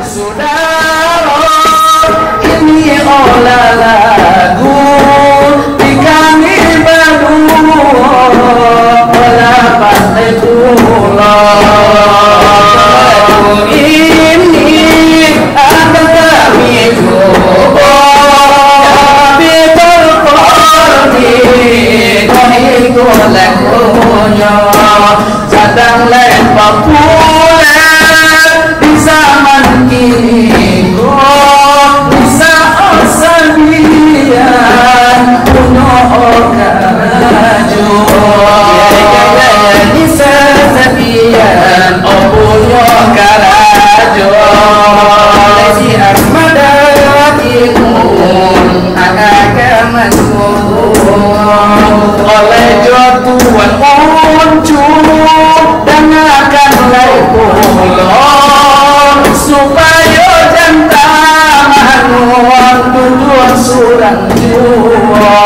Saudara, ini olah lagu di kami berdua, olah pantai pulau. Ini ada kami coba, tapi berkorbi, kami golek punya, cadang lempar pulen di zaman kini, bisa osabian punya okarajo, bisa sabian punya okarajo, si Ahmada timun agak oleh jotuan muncul dan akan mulai pulang supaya jantan manuan tujuan surang jua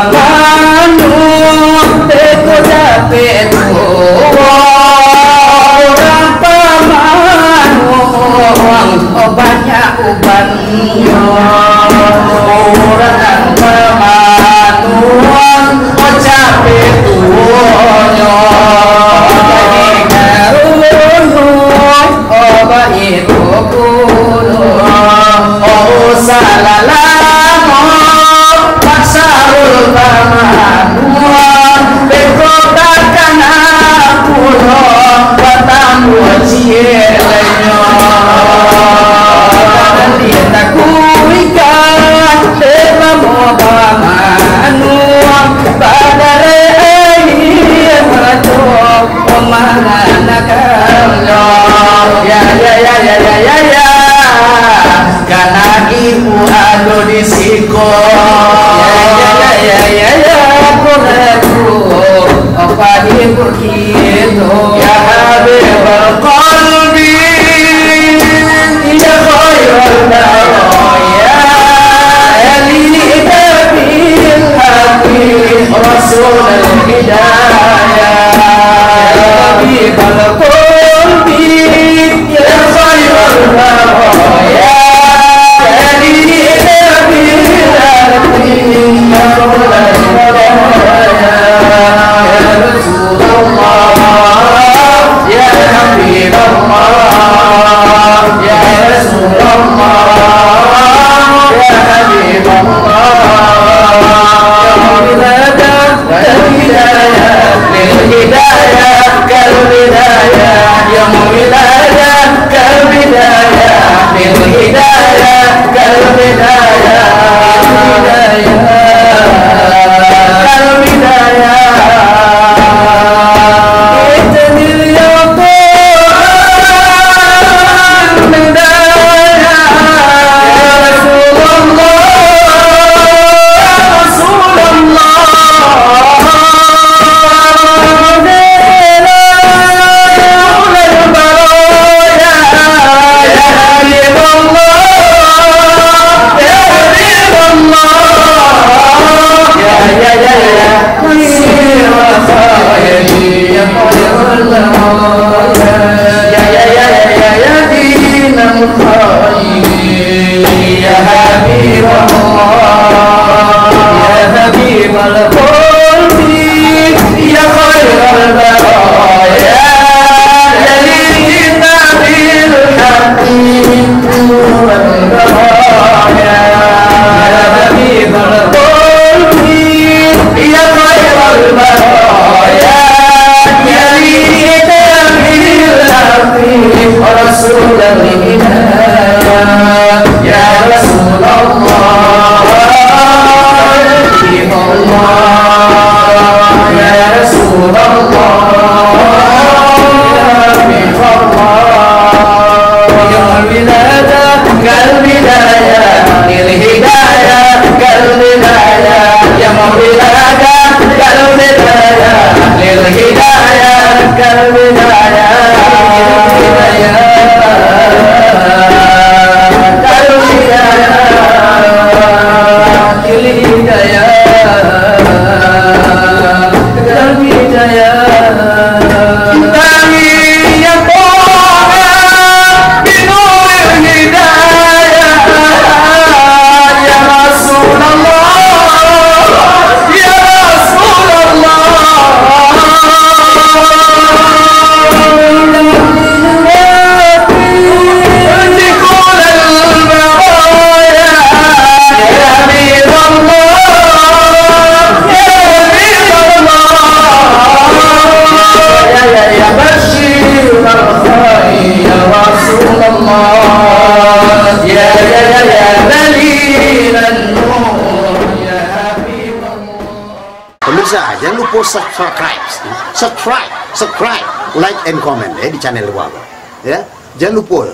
manuan teko dapet orang pamanuan banyak ubannya orang pamanuan capek tuanya itu kuno salalamo pasarul pamanuan bekotakan puno patamu cielenya kita kuikan temamu pamanuan padare ini matok pemana kalau ya karena ibu ado di siko ya aku apa di begitu ya habib qalbi ya khairul baraya ali bil haqi rasul hidayah ya habib qalbi ya khairul baraya Allah subscribe, like and comment di channel Wago. Ya, jangan lupa.